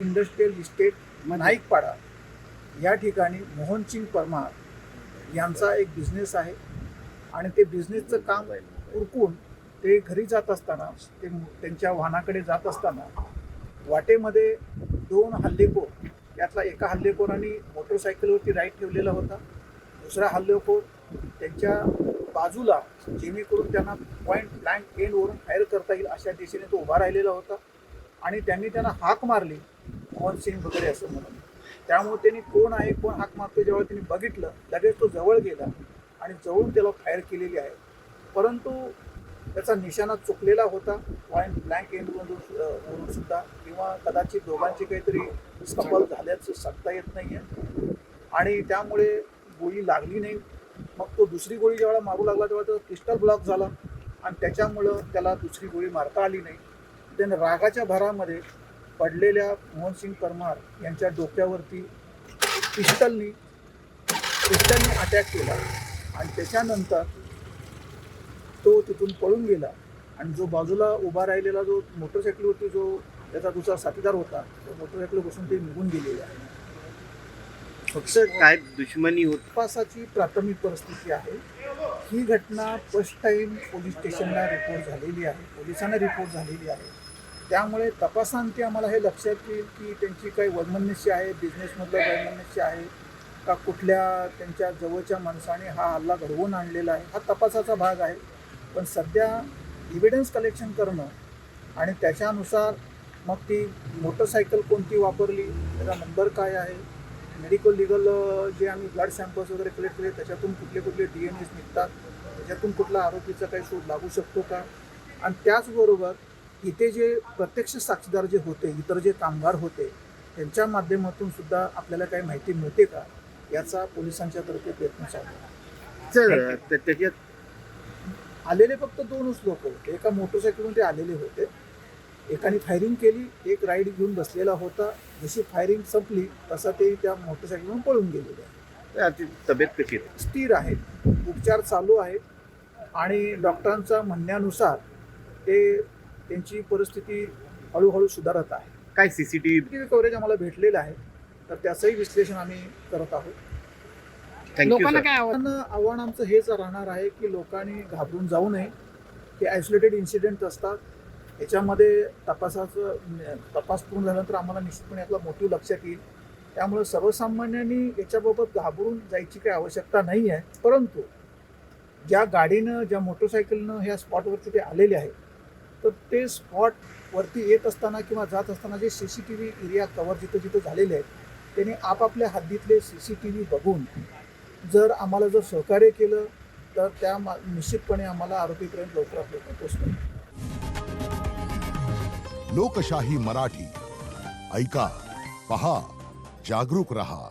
Industrial estate नाईकपाडा या ठिकाणी मोहनसिंग परमार यांचा एक बिझनेस आहे आणि ते बिझनेसचं काम उरकून ते घरी जात असताना त्यांच्या वाहनाकडे जात असताना वाटेमध्ये दोन हल्लेखोर, यातला एका हल्लेखोरांनी मोटरसायकलवरती राईट ठेवलेला होता, दुसरा हल्लेखोर त्यांच्या बाजूला जेणेकरून त्यांना पॉईंट ब्लँक एंडवरून फायर करता येईल अशा दिशेने तो उभा राहिलेला होता आणि त्यांना हाक मारली मोहनसिंग वगैरे असं म्हणून. त्यामुळे त्यांनी कोण आहे कोण हाक मारतो जेव्हा त्यांनी बघितलं, लगेच तो जवळ गेला आणि जवळून त्याला फायर केलेली आहे. परंतु त्याचा निशाणा चुकलेला होता पॉईंट ब्लँक एंडवरून सुद्धा, किंवा कदाचित दोघांची काहीतरी स्कपल झाल्याचं सांगता येत नाही आहे आणि त्यामुळे गोळी लागली नाही. मग तो दुसरी गोळी जेव्हा मारू लागला तेव्हा तो पिस्टल ब्लॉक झाला आणि त्याच्यामुळं त्याला दुसरी गोळी मारता आली नाही. त्याने रागाच्या भरामध्ये पडलेल्या मोहनसिंग परमार यांच्या डोक्यावरती पिस्टलनी अटॅक केला आणि त्याच्यानंतर तो तिथून पळून गेला आणि जो बाजूला उभा राहिलेला जो मोटरसायकलवरती जो त्याचा दुसरा साथीदार होता तो मोटरसायकल बसून ते निघून गेलेले आहे. फक्त काय दुश्मनी होती? तपासाची प्राथमिक परिस्थिती आहे. ही घटना फर्स्ट टाईम पोलीस स्टेशनला रिपोर्ट झालेली आहे, पोलिसांना रिपोर्ट झालेली आहे. त्यामुळे तपासांती आम्हाला हे लक्षात येईल की त्यांची काही वैमनस्य आहे, बिझनेसमधलं वैमनस्य आहे का, कुठल्या त्यांच्या जवळच्या माणसाने हा हल्ला घडवून आणलेला आहे, हा तपासाचा भाग आहे. पण सध्या एव्हिडन्स कलेक्शन करणं आणि त्याच्यानुसार मग ती मोटरसायकल कोणती वापरली, त्याचा नंबर काय आहे, मेडिकल लिगल जे आम्ही ब्लड सॅम्पल्स वगैरे कलेक्ट केले त्याच्यातून कुठले DNA निघतात, त्याच्यातून कुठला आरोपीचा काही शोध लागू शकतो का, आणि त्याचबरोबर इथे जे प्रत्यक्ष साक्षीदार जे होते, इतर जे कामगार होते, त्यांच्या माध्यमातून सुद्धा आपल्याला काही माहिती मिळते का, याचा पोलिसांच्या तर्फे प्रयत्न चालू आहे. सर त्याच्यात आलेले फक्त दोनच लोक होते. एका मोटरसायकलवरून ते आलेले होते, एकाने फायरिंग केली, एक राईड घेऊन बसलेला होता. जशी फायरिंग संपली तसा ते त्या मोटरसायकलवरून पळून गेलेले आहे. त्याची तब्येत कशी आहे? स्थिर आहे, उपचार चालू आहेत आणि डॉक्टरांच्या म्हणण्यानुसार त्यांची परिस्थिती हळूहळू सुधारत आहे. काय CCTV कव्हरेज आम्हाला भेटलेलं आहे, तर त्याचंही विश्लेषण आम्ही करत आहोत. लोकांना काय आव्हान आमचं हेच राहणार आहे की लोकांनी घाबरून जाऊ नये. हे आयसोलेटेड इन्सिडेंट असतात, याच्यामध्ये तपास पूर्ण झाल्यानंतर आम्हाला निश्चितपणे यातला मोटिव्ह लक्षात येईल. त्यामुळे सर्वसामान्यांनी याच्याबाबत घाबरून जायची काही आवश्यकता नाही आहे. परंतु ज्या गाडीनं, ज्या मोटरसायकलनं ह्या स्पॉटवरती ते आलेले आहेत, तर ते स्पॉटवरती येत असताना किंवा जात असताना जे CCTV एरिया कव्हर जिथं झालेले आहेत त्यांनी आपापल्या हद्दीतले CCTV बघून जर आम्हाला जर सहकार्य केलं तर त्या निश्चितपणे आम्हाला आरोपीपर्यंत लवकरात लवकर पोहोचतो. लोकशाही मराठी ऐका, पहा, जागरूक रहा.